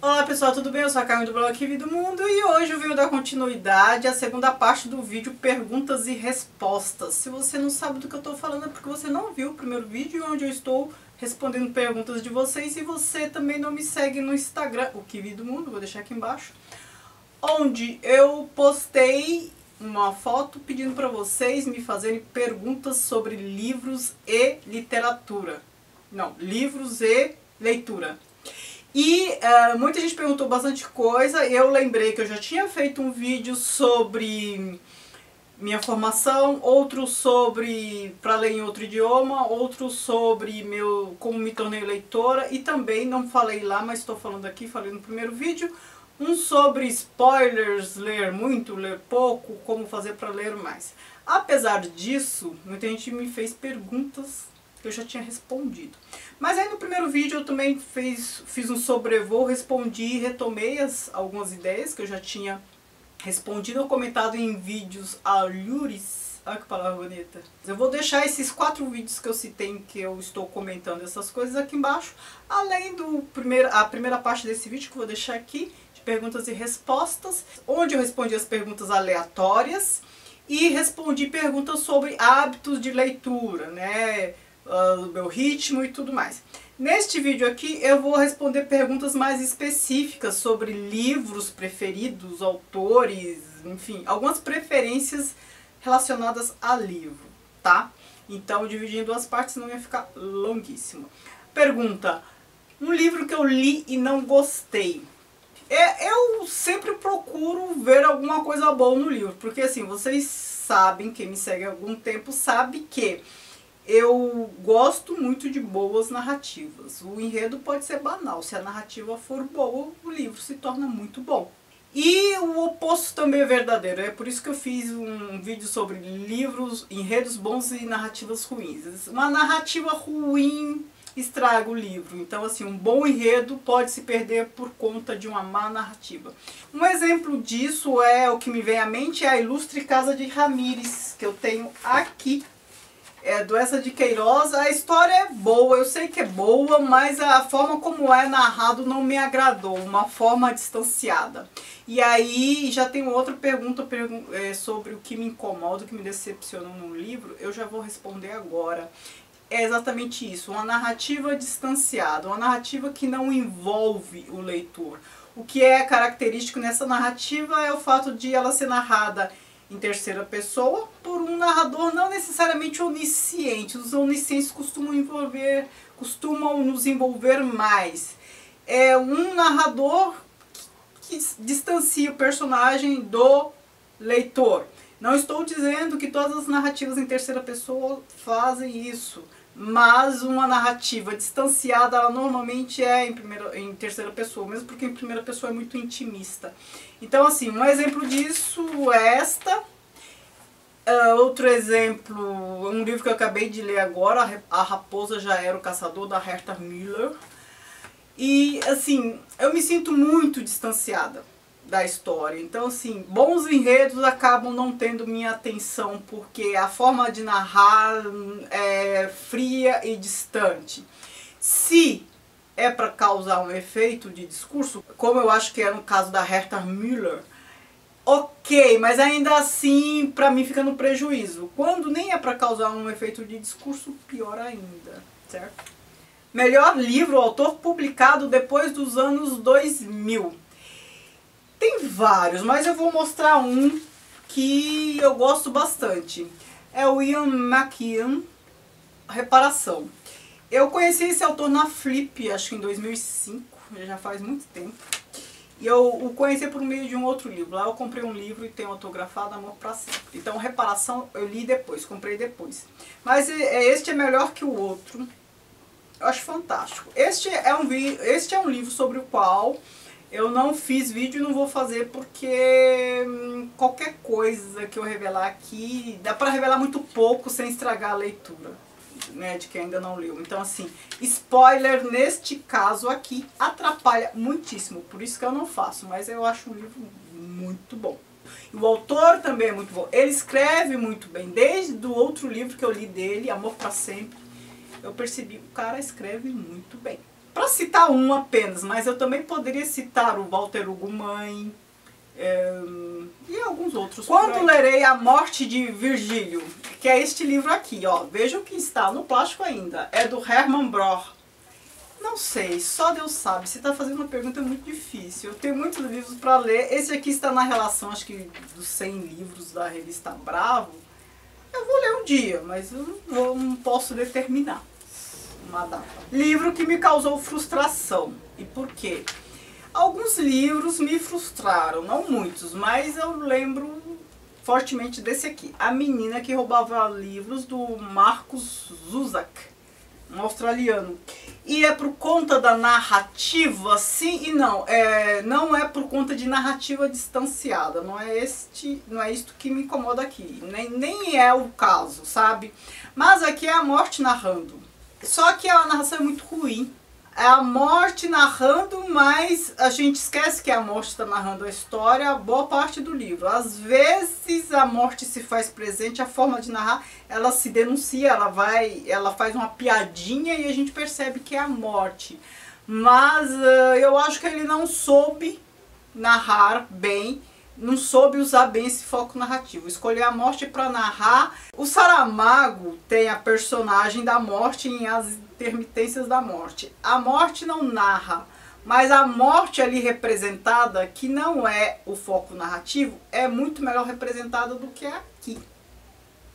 Olá pessoal, tudo bem? Eu sou a Carmen do blog Kiwi do Mundo e hoje eu venho dar continuidade à segunda parte do vídeo Perguntas e Respostas. Se você não sabe do que eu estou falando é porque você não viu o primeiro vídeo onde eu estou respondendo perguntas de vocês e você também não me segue no Instagram, o Kiwi do Mundo, vou deixar aqui embaixo, onde eu postei uma foto pedindo para vocês me fazerem perguntas sobre livros e literatura. Não, livros e leitura. E muita gente perguntou bastante coisa. Eu lembrei que eu já tinha feito um vídeo sobre minha formação, outro sobre para ler em outro idioma, outro sobre como me tornei leitora e também não falei lá, mas estou falando aqui, falei no primeiro vídeo, um sobre spoilers, ler muito, ler pouco, como fazer para ler mais. Apesar disso, muita gente me fez perguntas que eu já tinha respondido. Mas aí no primeiro vídeo eu também fiz um sobrevoo, respondi e retomei algumas ideias que eu já tinha respondido ou comentado em vídeos alhures. Olha que palavra bonita. Eu vou deixar esses 4 vídeos que eu citei em que eu estou comentando essas coisas aqui embaixo, além a primeira parte desse vídeo que eu vou deixar aqui, de perguntas e respostas, onde eu respondi as perguntas aleatórias e respondi perguntas sobre hábitos de leitura, né? O meu ritmo e tudo mais. Neste vídeo aqui eu vou responder perguntas mais específicas sobre livros preferidos, autores, enfim, algumas preferências relacionadas a livro, tá? Então dividi em 2 partes, não ia ficar longuíssimo. Pergunta: um livro que eu li e não gostei. Eu sempre procuro ver alguma coisa boa no livro, porque assim, vocês sabem, quem me segue há algum tempo sabe que eu gosto muito de boas narrativas. O enredo pode ser banal, se a narrativa for boa, o livro se torna muito bom. E o oposto também é verdadeiro, é por isso que eu fiz um vídeo sobre livros, enredos bons e narrativas ruins. Uma narrativa ruim estraga o livro, então assim, um bom enredo pode se perder por conta de uma má narrativa. Um exemplo disso é o que me vem à mente, é a Ilustre Casa de Ramírez, que eu tenho aqui. É do Eça de Queiroz. A história é boa, eu sei que é boa, mas a forma como é narrado não me agradou, uma forma distanciada. E aí já tem outra pergunta sobre o que me incomoda, o que me decepcionou no livro, eu já vou responder agora. É exatamente isso, uma narrativa distanciada, uma narrativa que não envolve o leitor. O que é característico nessa narrativa é o fato de ela ser narrada em terceira pessoa por um narrador não necessariamente onisciente. Os oniscientes costumam nos envolver mais. É um narrador que distancia o personagem do leitor. Não estou dizendo que todas as narrativas em terceira pessoa fazem isso, mas uma narrativa distanciada, ela normalmente é em terceira pessoa, mesmo porque em primeira pessoa é muito intimista. Então assim, um exemplo disso é esta. Outro exemplo, um livro que eu acabei de ler agora, A Raposa Já Era o Caçador, da Herta Müller. E assim, eu me sinto muito distanciada da história. Então assim, bons enredos acabam não tendo minha atenção, porque a forma de narrar é fria e distante. Se é para causar um efeito de discurso, como eu acho que é no caso da Herta Müller, ok, mas ainda assim para mim fica no prejuízo. Quando nem é para causar um efeito de discurso, pior ainda, certo? Melhor livro, autor publicado depois dos anos 2000. Tem vários, mas eu vou mostrar um que eu gosto bastante. É o Ian McEwan, Reparação. Eu conheci esse autor na Flip, acho que em 2005, já faz muito tempo. E eu o conheci por meio de um outro livro. Lá eu comprei um livro e tem autografado Amor pra Sempre. Então Reparação eu li depois, comprei depois. Mas este é melhor que o outro. Eu acho fantástico. Este é um livro sobre o qual eu não fiz vídeo e não vou fazer porque qualquer coisa que eu revelar aqui, dá pra revelar muito pouco sem estragar a leitura, né, de quem ainda não leu. Então assim, spoiler neste caso aqui atrapalha muitíssimo, por isso que eu não faço, mas eu acho um livro muito bom. E o autor também é muito bom, ele escreve muito bem, desde o outro livro que eu li dele, Amor pra Sempre, eu percebi que o cara escreve muito bem. Para citar um apenas, mas eu também poderia citar o Walter Hugo Mãe e alguns outros. Quando lerei A Morte de Virgílio, que é este livro aqui, ó, vejam que está no plástico ainda, é do Hermann Broch. Não sei, só Deus sabe. Você está fazendo uma pergunta muito difícil. Eu tenho muitos livros para ler. Esse aqui está na relação, acho que dos 100 livros da revista Bravo. Eu vou ler um dia, mas eu não posso determinar uma data. Livro que me causou frustração. E por quê? Alguns livros me frustraram, não muitos, mas eu lembro fortemente desse aqui. A Menina que Roubava Livros, do Marcus Zusak, um australiano. E é por conta da narrativa, sim e não. Não é por conta de narrativa distanciada. Não é isto que me incomoda aqui. Nem é o caso, sabe? Mas aqui é a morte narrando. Só que a narração é muito ruim. É a morte narrando, mas a gente esquece que a morte está narrando a história, boa parte do livro. Às vezes a morte se faz presente, a forma de narrar, ela se denuncia, ela faz uma piadinha e a gente percebe que é a morte. Mas eu acho que ele não soube narrar bem, não soube usar bem esse foco narrativo. Escolher a morte para narrar. O Saramago tem a personagem da morte em As Intermitências da Morte. A morte não narra, mas a morte ali representada, que não é o foco narrativo, é muito melhor representada do que aqui,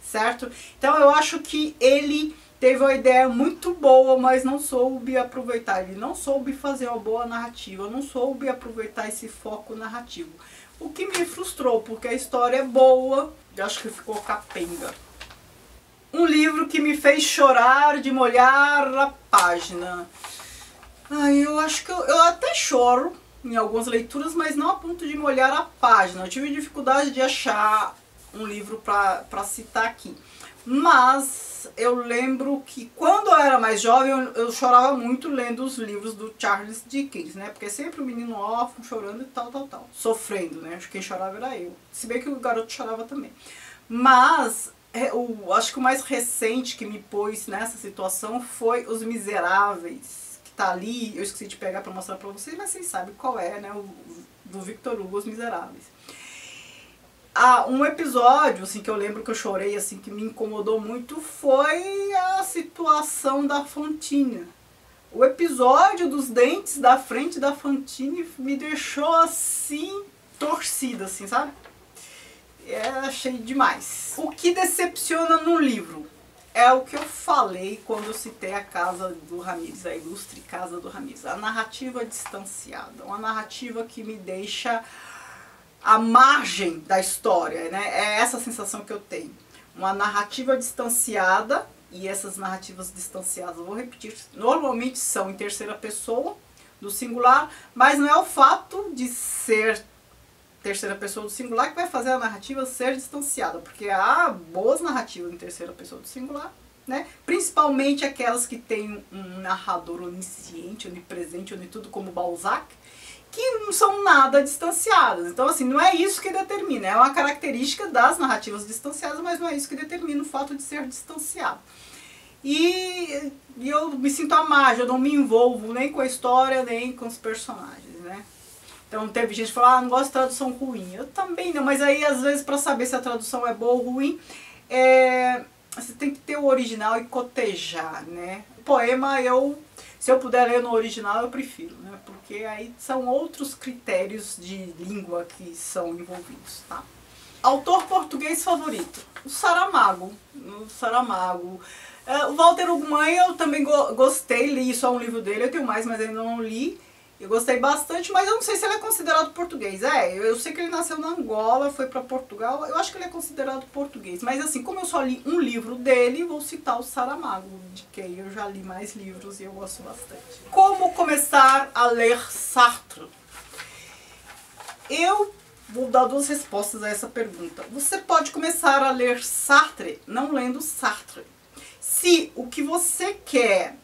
certo? Então eu acho que ele teve uma ideia muito boa, mas não soube aproveitar. Ele não soube fazer uma boa narrativa, não soube aproveitar esse foco narrativo. O que me frustrou, porque a história é boa, eu acho que ficou capenga. Um livro que me fez chorar de molhar a página. Eu acho que eu até choro em algumas leituras, mas não a ponto de molhar a página. Eu tive dificuldade de achar um livro para citar aqui. Mas eu lembro que quando eu era mais jovem, eu chorava muito lendo os livros do Charles Dickens, né? Porque é sempre o menino órfão chorando e tal. Sofrendo, né? Acho que quem chorava era eu. Se bem que o garoto chorava também. Mas acho que o mais recente que me pôs nessa situação foi Os Miseráveis, que tá ali. Eu esqueci de pegar para mostrar para vocês, mas vocês sabem qual é, né? Do Victor Hugo, Os Miseráveis. Um episódio assim, que eu lembro que eu chorei, assim, que me incomodou muito, foi a situação da Fantine. O episódio dos dentes da frente da Fantine me deixou assim, torcida, assim, sabe? Achei demais. O que decepciona no livro é o que eu falei quando eu citei a Casa do Ramírez, a ilustre Casa do Ramírez. A narrativa distanciada, uma narrativa que me deixa à margem da história, né? É essa sensação que eu tenho. Uma narrativa distanciada, e essas narrativas distanciadas, eu vou repetir, normalmente são em terceira pessoa, do singular, mas não é o fato de ser terceira pessoa do singular que vai fazer a narrativa ser distanciada, porque há boas narrativas em terceira pessoa do singular, né? Principalmente aquelas que têm um narrador onisciente, onipresente, onitudo, como Balzac, que não são nada distanciadas. Então, assim, não é isso que determina. É uma característica das narrativas distanciadas, mas não é isso que determina o fato de ser distanciado. E eu me sinto à margem, eu não me envolvo nem com a história, nem com os personagens, né? Então, teve gente que falou, não gosto de tradução ruim. Eu também não, mas aí, às vezes, para saber se a tradução é boa ou ruim, você tem que ter o original e cotejar, né? O poema, se eu puder ler no original, eu prefiro, né? Porque aí são outros critérios de língua que são envolvidos, tá? Autor português favorito? O Saramago. O Walter Hugo Mãe eu também gostei, li só um livro dele, eu tenho mais, mas ainda não li. Eu gostei bastante, mas eu não sei se ele é considerado português. Eu sei que ele nasceu na Angola, foi para Portugal, eu acho que ele é considerado português. Mas assim, como eu só li um livro dele, vou citar o Saramago, de quem eu já li mais livros e eu gosto bastante. Como começar a ler Sartre? Eu vou dar duas respostas a essa pergunta. Você pode começar a ler Sartre não lendo Sartre. Se o que você quer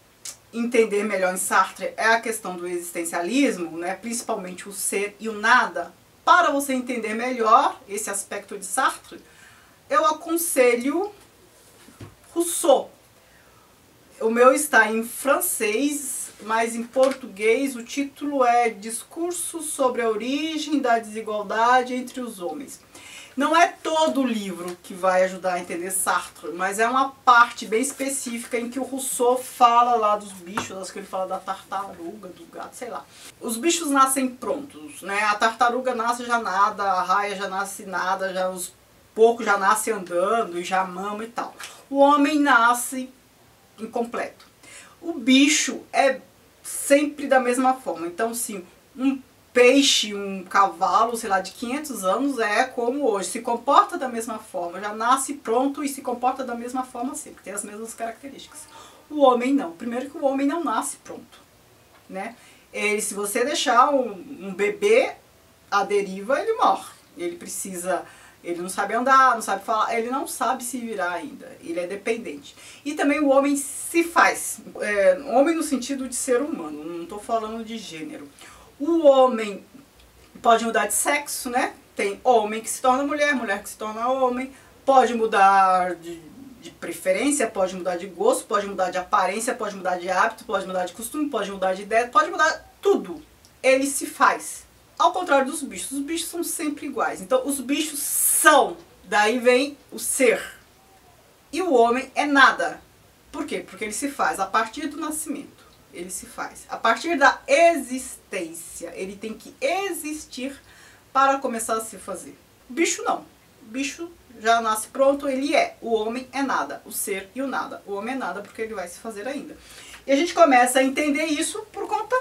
entender melhor em Sartre é a questão do existencialismo, né, principalmente o ser e o nada, para você entender melhor esse aspecto de Sartre, eu aconselho Rousseau. O meu está em francês, mas em português o título é Discurso sobre a origem da desigualdade entre os homens. Não é todo o livro que vai ajudar a entender Sartre, mas é uma parte bem específica em que o Rousseau fala lá dos bichos, acho que ele fala da tartaruga, do gato, sei lá. Os bichos nascem prontos, né? A tartaruga nasce já nada, a raia já nasce nada, já os porcos já nascem andando e já mama e tal. O homem nasce incompleto. O bicho é sempre da mesma forma. Então, sim, um peixe, um cavalo, sei lá, de 500 anos é como hoje. Se comporta da mesma forma, já nasce pronto e se comporta da mesma forma sempre. Tem as mesmas características. O homem não. Primeiro que o homem não nasce pronto, né? Ele, se você deixar um bebê à deriva, ele morre. Ele precisa... Ele não sabe andar, não sabe falar, ele não sabe se virar ainda, ele é dependente. E também o homem se faz, homem no sentido de ser humano, não estou falando de gênero. O homem pode mudar de sexo, né? Tem homem que se torna mulher, mulher que se torna homem, pode mudar de preferência, pode mudar de gosto, pode mudar de aparência, pode mudar de hábito, pode mudar de costume, pode mudar de ideia, pode mudar tudo. Ele se faz. Ao contrário dos bichos, os bichos são sempre iguais. Então, os bichos são, daí vem o ser. E o homem é nada. Por quê? Porque ele se faz a partir do nascimento. Ele se faz a partir da existência. Ele tem que existir para começar a se fazer. O bicho não. O bicho já nasce pronto, ele é. O homem é nada. O ser e o nada. O homem é nada porque ele vai se fazer ainda. E a gente começa a entender isso por conta...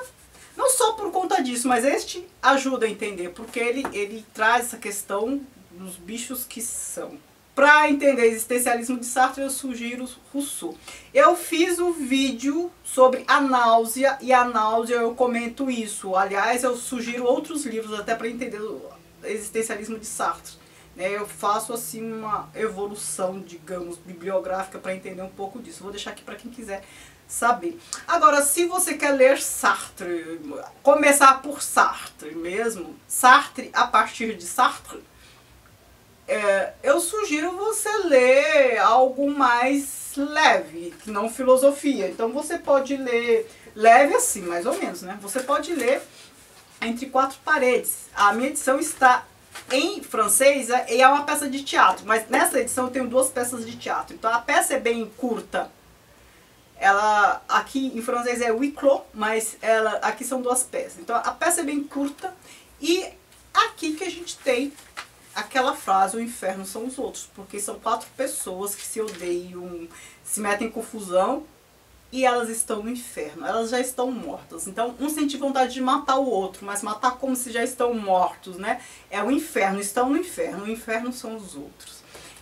Não só por conta disso, mas este ajuda a entender, porque ele traz essa questão dos bichos que são. Para entender o existencialismo de Sartre, eu sugiro Rousseau. Eu fiz um vídeo sobre a náusea, e a náusea eu comento isso. Aliás, eu sugiro outros livros até para entender o existencialismo de Sartre. Eu faço assim uma evolução, digamos, bibliográfica para entender um pouco disso. Vou deixar aqui para quem quiser saber. Agora, se você quer ler Sartre, começar por Sartre mesmo, Sartre a partir de Sartre, eu sugiro você ler algo mais leve, que não filosofia. Então você pode ler, leve assim, mais ou menos, né? Você pode ler Entre Quatro Paredes. A minha edição está em francês e é uma peça de teatro, mas nessa edição eu tenho duas peças de teatro. Então a peça é bem curta. Ela aqui em francês é huis clos, mas aqui são duas peças. Então a peça é bem curta e aqui que a gente tem aquela frase, o inferno são os outros, porque são quatro pessoas que se odeiam, se metem em confusão e elas estão no inferno, elas já estão mortas. Então um sente vontade de matar o outro, mas matar como se já estão mortos, né? É o inferno, estão no inferno, o inferno são os outros.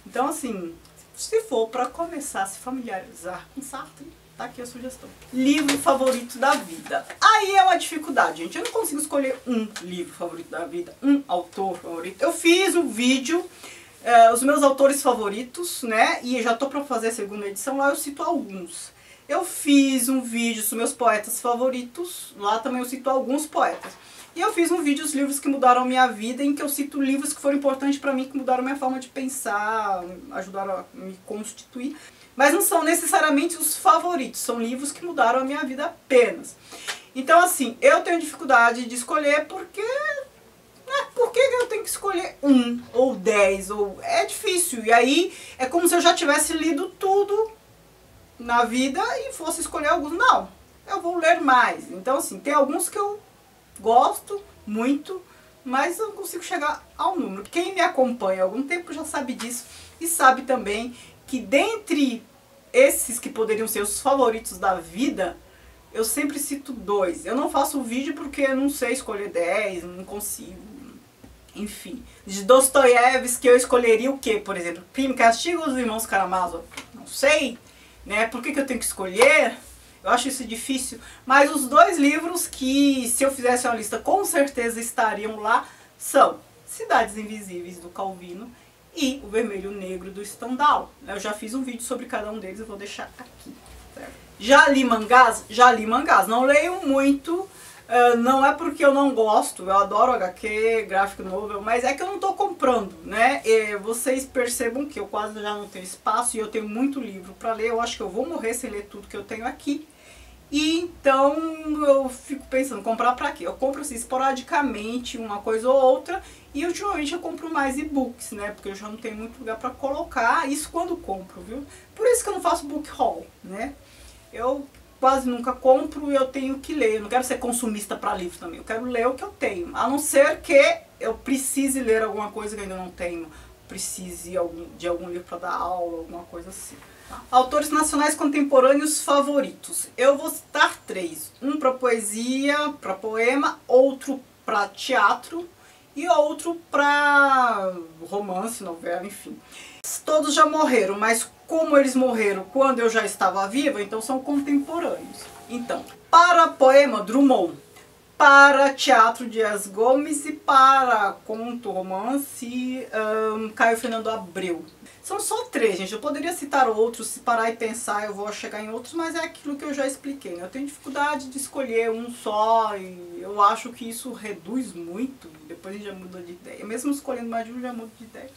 Então assim, se for para começar a se familiarizar com Sartre, tá aqui a sugestão. Livro favorito da vida. Aí é uma dificuldade, gente. Eu não consigo escolher um livro favorito da vida, um autor favorito. Eu fiz um vídeo, os meus autores favoritos, né? E já tô para fazer a segunda edição, lá eu cito alguns. Eu fiz um vídeo sobre meus poetas favoritos, lá também eu cito alguns poetas. E eu fiz um vídeo, os livros que mudaram a minha vida, em que eu cito livros que foram importantes para mim, que mudaram a minha forma de pensar, ajudaram a me constituir. Mas não são necessariamente os favoritos, são livros que mudaram a minha vida apenas. Então assim, eu tenho dificuldade de escolher porque... por que eu tenho que escolher um ou 10? É difícil, e aí é como se eu já tivesse lido tudo na vida e fosse escolher alguns. Não, eu vou ler mais. Então assim, tem alguns que eu gosto muito, mas eu não consigo chegar ao número. Quem me acompanha há algum tempo já sabe disso e sabe também que dentre esses que poderiam ser os favoritos da vida, eu sempre cito 2. Eu não faço vídeo porque eu não sei escolher 10, não consigo. Enfim, de Dostoiévski eu escolheria o quê, por exemplo? Crime e Castigo ou Os Irmãos Karamazov? Não sei, né? Por que eu tenho que escolher? Eu acho isso difícil. Mas os 2 livros que, se eu fizesse uma lista, com certeza estariam lá, são Cidades Invisíveis, do Calvino, e O Vermelho Negro, do Stendhal. Eu já fiz um vídeo sobre cada um deles, eu vou deixar aqui. Certo? Já li mangás? Já li mangás. Não leio muito, não é porque eu não gosto, eu adoro HQ, graphic novel, mas é que eu não estou comprando, né? E vocês percebam que eu quase já não tenho espaço e eu tenho muito livro para ler. Eu acho que eu vou morrer sem ler tudo que eu tenho aqui. E então eu fico pensando, comprar pra quê? Eu compro assim, esporadicamente uma coisa ou outra, e ultimamente eu compro mais e-books, né? Porque eu já não tenho muito lugar pra colocar, isso quando compro, viu? Por isso que eu não faço book haul, né? Eu quase nunca compro e eu tenho que ler. Eu não quero ser consumista para livros também, eu quero ler o que eu tenho. A não ser que eu precise ler alguma coisa que eu ainda não tenho, precise de algum livro para dar aula, alguma coisa assim. Autores nacionais contemporâneos favoritos. Eu vou citar 3. Um para poesia, para poema, outro para teatro e outro para romance, novela, enfim. Todos já morreram, mas como eles morreram quando eu já estava viva, então são contemporâneos. Então, para poema, Drummond. Para teatro, Dias Gomes. E para conto, romance, Caio Fernando Abreu. São só 3, gente. Eu poderia citar outros, se parar e pensar eu vou chegar em outros, mas é aquilo que eu já expliquei, né? Eu tenho dificuldade de escolher um só e eu acho que isso reduz muito. Depois a gente já muda de ideia. Mesmo escolhendo mais de um, já muda de ideia.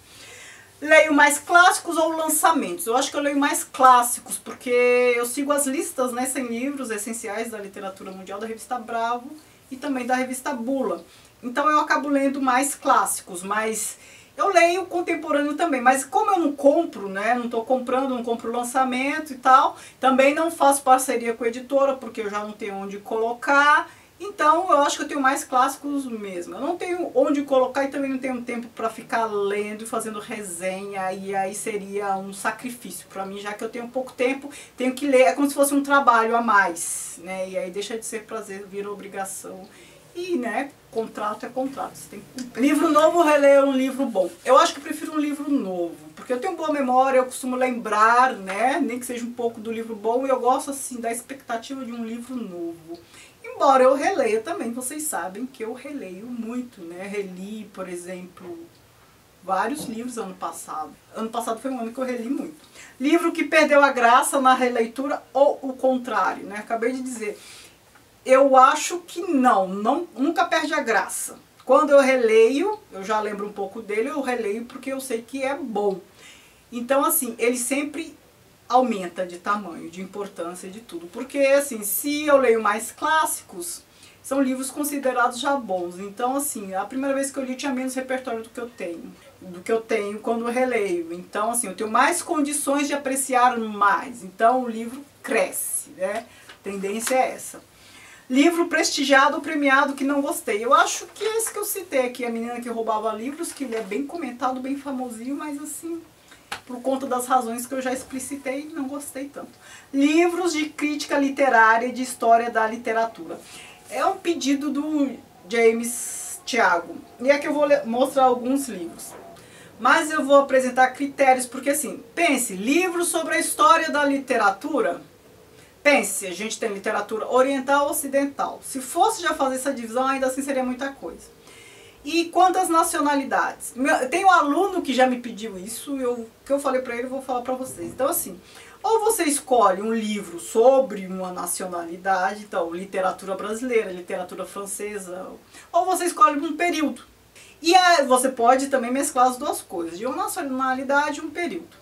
Leio mais clássicos ou lançamentos? Eu acho que eu leio mais clássicos, porque eu sigo as listas, né, 100 livros essenciais da literatura mundial da revista Bravo e também da revista Bula. Então eu acabo lendo mais clássicos, mas eu leio contemporâneo também. Mas como eu não compro, né, não estou comprando, não compro lançamento e tal, também não faço parceria com a editora, porque eu já não tenho onde colocar. Então, eu acho que eu tenho mais clássicos mesmo. Eu não tenho onde colocar e também não tenho tempo para ficar lendo e fazendo resenha. E aí seria um sacrifício para mim, já que eu tenho pouco tempo, tenho que ler. É como se fosse um trabalho a mais, né? E aí deixa de ser prazer, vira obrigação. E, né, contrato é contrato. Você tem que cumprir. Livro novo, reler um livro bom. Eu acho que eu prefiro um livro novo, porque eu tenho boa memória, eu costumo lembrar, né, nem que seja um pouco do livro bom, e eu gosto, assim, da expectativa de um livro novo. Embora eu releia também, vocês sabem que eu releio muito, né? Reli, por exemplo, vários livros ano passado. Ano passado foi um ano que eu reli muito. Livro que perdeu a graça na releitura ou o contrário, né? Acabei de dizer. Eu acho que nunca perde a graça. Quando eu releio, eu já lembro um pouco dele, eu releio porque eu sei que é bom. Então, assim, ele sempre aumenta de tamanho, de importância, de tudo. Porque, assim, se eu leio mais clássicos, são livros considerados já bons. Então, assim, a primeira vez que eu li tinha menos repertório do que eu tenho quando eu releio. Então, assim, eu tenho mais condições de apreciar mais. Então, o livro cresce, né? A tendência é essa. Livro prestigiado ou premiado que não gostei. Eu acho que esse que eu citei aqui, A Menina que Roubava Livros, que ele é bem comentado, bem famosinho, mas assim, por conta das razões que eu já explicitei, não gostei tanto. Livros de crítica literária e de história da literatura. É um pedido do James Thiago. E aqui eu vou mostrar alguns livros. Mas eu vou apresentar critérios, porque assim, pense, livros sobre a história da literatura. Pense, a gente tem literatura oriental ou ocidental. Se fosse já fazer essa divisão, ainda assim seria muita coisa. E quantas nacionalidades? Tem um aluno que já me pediu isso, que eu falei pra ele, eu vou falar pra vocês. Então assim, ou você escolhe um livro sobre uma nacionalidade, então literatura brasileira, literatura francesa, ou você escolhe um período. E aí você pode também mesclar as duas coisas, de uma nacionalidade e um período.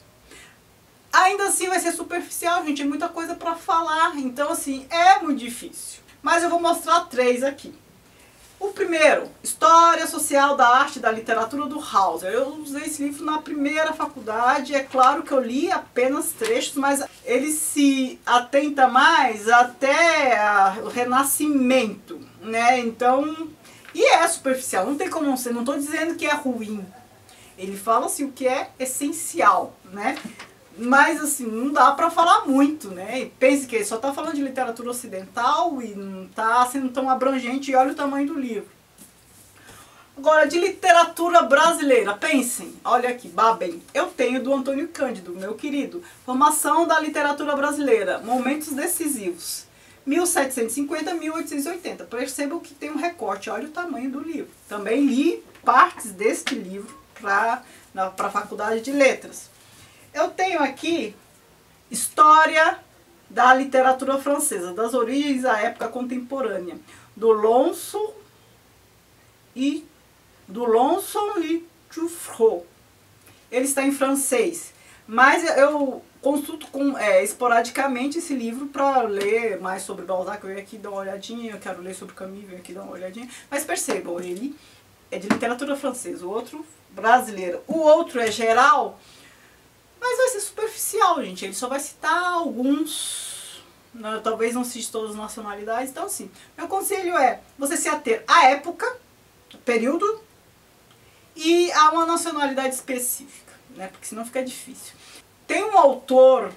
Ainda assim vai ser superficial, gente, é muita coisa pra falar, então assim, é muito difícil. Mas eu vou mostrar 3 aqui. O primeiro, História Social da Arte e da Literatura do Hauser. Eu usei esse livro na primeira faculdade, é claro que eu li apenas trechos, mas ele se atenta mais até o Renascimento, né? Então, e é superficial, não tem como não ser, não estou dizendo que é ruim. Ele fala assim o que é essencial, né? Mas assim, não dá pra falar muito, né? E pense que ele só tá falando de literatura ocidental e não tá sendo tão abrangente, e olha o tamanho do livro. Agora, de literatura brasileira, pensem, olha aqui, babem. Eu tenho do Antônio Cândido, meu querido. Formação da literatura brasileira, momentos decisivos. 1750 a 1880. Percebam que tem um recorte, olha o tamanho do livro. Também li partes deste livro para a Faculdade de Letras. Eu tenho aqui História da Literatura Francesa, das origens à época contemporânea, do Lonson e Jouffroy. Ele está em francês, mas eu consulto esporadicamente esse livro para ler mais sobre Balzac. Eu venho aqui dar uma olhadinha, eu quero ler sobre Camus, venho aqui dar uma olhadinha. Mas percebam, ele é de literatura francesa, o outro brasileira. O outro é geral, mas vai ser superficial, gente. Ele só vai citar alguns, né, talvez não cite todas as nacionalidades. Então, assim, meu conselho é você se ater à época, período, e a uma nacionalidade específica, né? Porque senão fica difícil. Tem um autor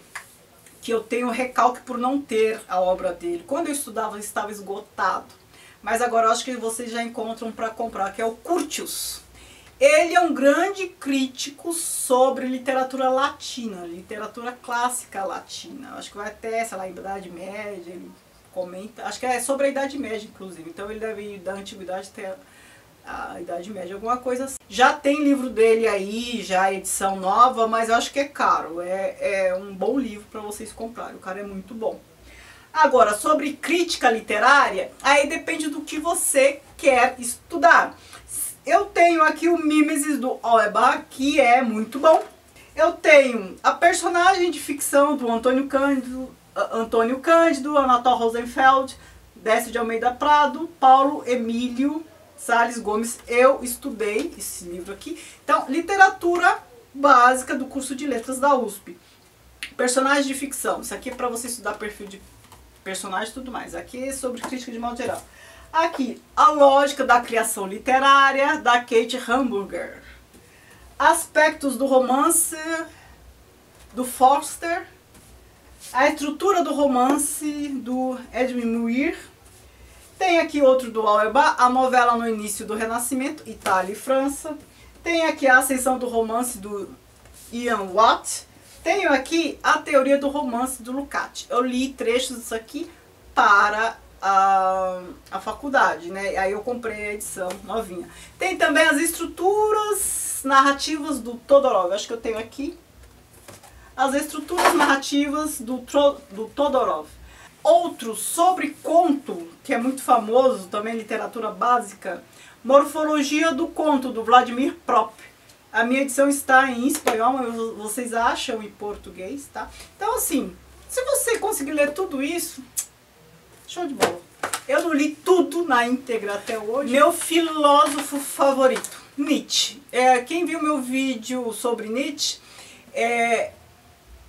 que eu tenho recalque por não ter a obra dele. Quando eu estudava, estava esgotado. Mas agora eu acho que vocês já encontram para comprar, que é o Curtius. Ele é um grande crítico sobre literatura latina, literatura clássica latina. Acho que vai até, sei lá, a Idade Média, ele comenta. Acho que é sobre a Idade Média, inclusive. Então ele deve ir da Antiguidade até a Idade Média, alguma coisa assim. Já tem livro dele aí, já edição nova, mas eu acho que é caro. É um bom livro para vocês comprarem, o cara é muito bom. Agora, sobre crítica literária, aí depende do que você quer estudar. Eu tenho aqui o Mimesis do Auerbach, que é muito bom. Eu tenho a personagem de ficção do Antônio Cândido, Anatole Rosenfeld, Décio de Almeida Prado, Paulo Emílio Salles Gomes. Eu estudei esse livro aqui. Então, literatura básica do curso de letras da USP. Personagem de ficção. Isso aqui é para você estudar perfil de personagem e tudo mais. Aqui é sobre crítica de modo geral. Aqui, a lógica da criação literária, da Kate Hamburger. Aspectos do romance, do Forster. A estrutura do romance, do Edmund Muir. Tem aqui outro do Auerbach, a novela no início do Renascimento, Itália e França. Tem aqui a ascensão do romance do Ian Watt. Tenho aqui a teoria do romance do Lukács. Eu li trechos disso aqui para a faculdade, né? Aí eu comprei a edição novinha. Tem também as estruturas narrativas do Todorov. Acho que eu tenho aqui as estruturas narrativas do Todorov. Outro sobre conto, que é muito famoso, também literatura básica, Morfologia do Conto, do Vladimir Prop. A minha edição está em espanhol, mas vocês acham em português, tá? Então, assim, se você conseguir ler tudo isso, show de bola. Eu não li tudo na íntegra até hoje. Meu filósofo favorito, Nietzsche. Quem viu meu vídeo sobre Nietzsche,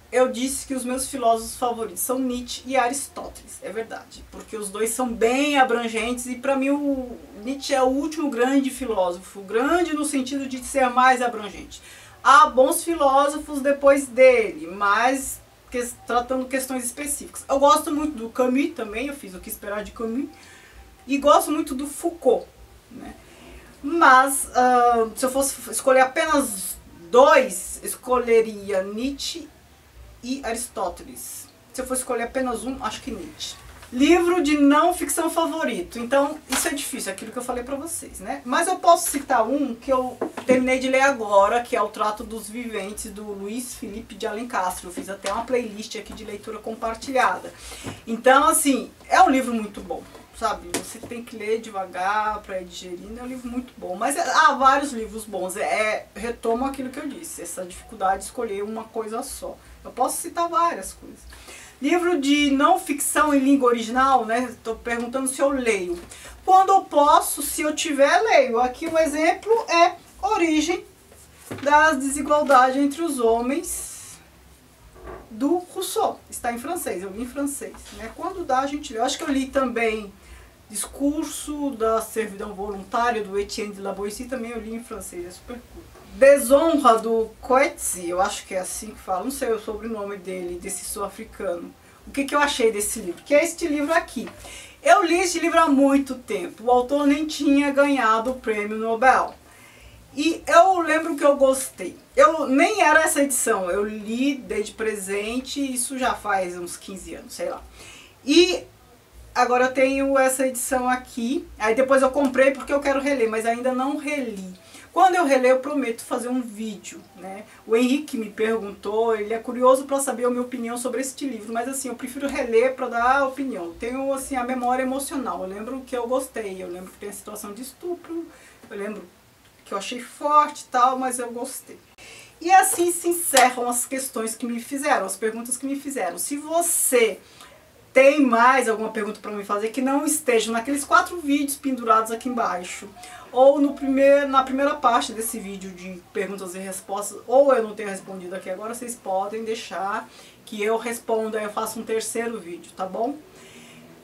eu disse que os meus filósofos favoritos são Nietzsche e Aristóteles. É verdade, porque os dois são bem abrangentes e para mim o Nietzsche é o último grande filósofo. Grande no sentido de ser mais abrangente. Há bons filósofos depois dele, mas tratando questões específicas. Eu gosto muito do Camus também, eu fiz O Que Esperar de Camus. E gosto muito do Foucault, né? Mas se eu fosse escolher apenas dois, escolheria Nietzsche e Aristóteles. Se eu for escolher apenas um, acho que Nietzsche. Livro de não ficção favorito. Então, isso é difícil, aquilo que eu falei pra vocês, né? Mas eu posso citar um que eu terminei de ler agora, que é O Trato dos Viventes, do Luiz Felipe de Alencastre. Eu fiz até uma playlist aqui de leitura compartilhada. Então, assim, é um livro muito bom, sabe? Você tem que ler devagar pra ir digerindo, é um livro muito bom. Mas há vários livros bons. Retomo aquilo que eu disse, essa dificuldade de escolher uma coisa só. Eu posso citar várias coisas. Livro de não ficção em língua original, né? Estou perguntando se eu leio. Quando eu posso, se eu tiver, leio. Aqui um exemplo é Origem das Desigualdades entre os Homens, do Rousseau. Está em francês, eu li em francês, né? Quando dá, a gente lê. Eu acho que eu li também Discurso da Servidão Voluntária, do Etienne de la Boétie, também eu li em francês, é super cool. Desonra, do Coetzee, eu acho que é assim que fala, não sei o sobrenome dele, desse sul-africano. O que eu achei desse livro? Que é este livro aqui. Eu li este livro há muito tempo, o autor nem tinha ganhado o prêmio Nobel. E eu lembro que eu gostei. Nem era essa edição, eu li, dei de presente, isso já faz uns 15 anos, sei lá. E agora eu tenho essa edição aqui, aí depois eu comprei porque eu quero reler, mas ainda não reli. Quando eu reler, eu prometo fazer um vídeo, né? O Henrique me perguntou, ele é curioso para saber a minha opinião sobre este livro, mas assim, eu prefiro reler para dar a opinião. Tenho assim a memória emocional, eu lembro que eu gostei, eu lembro que tem a situação de estupro, eu lembro que eu achei forte e tal, mas eu gostei. E assim se encerram as questões que me fizeram, as perguntas que me fizeram. Se você tem mais alguma pergunta para me fazer que não esteja naqueles 4 vídeos pendurados aqui embaixo, ou na primeira parte desse vídeo de perguntas e respostas, ou eu não tenho respondido aqui agora, vocês podem deixar que eu responda, eu faço um terceiro vídeo, tá bom?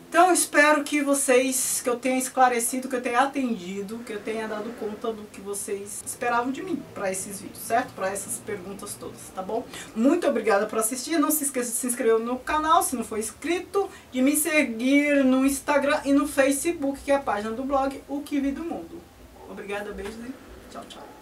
Então eu espero que eu tenha esclarecido, que eu tenha atendido, que eu tenha dado conta do que vocês esperavam de mim para esses vídeos, certo? Para essas perguntas todas, tá bom? Muito obrigada por assistir, não se esqueça de se inscrever no canal se não for inscrito, de me seguir no Instagram e no Facebook, que é a página do blog O Que Vi do Mundo. Obrigada, beijos e tchau, tchau.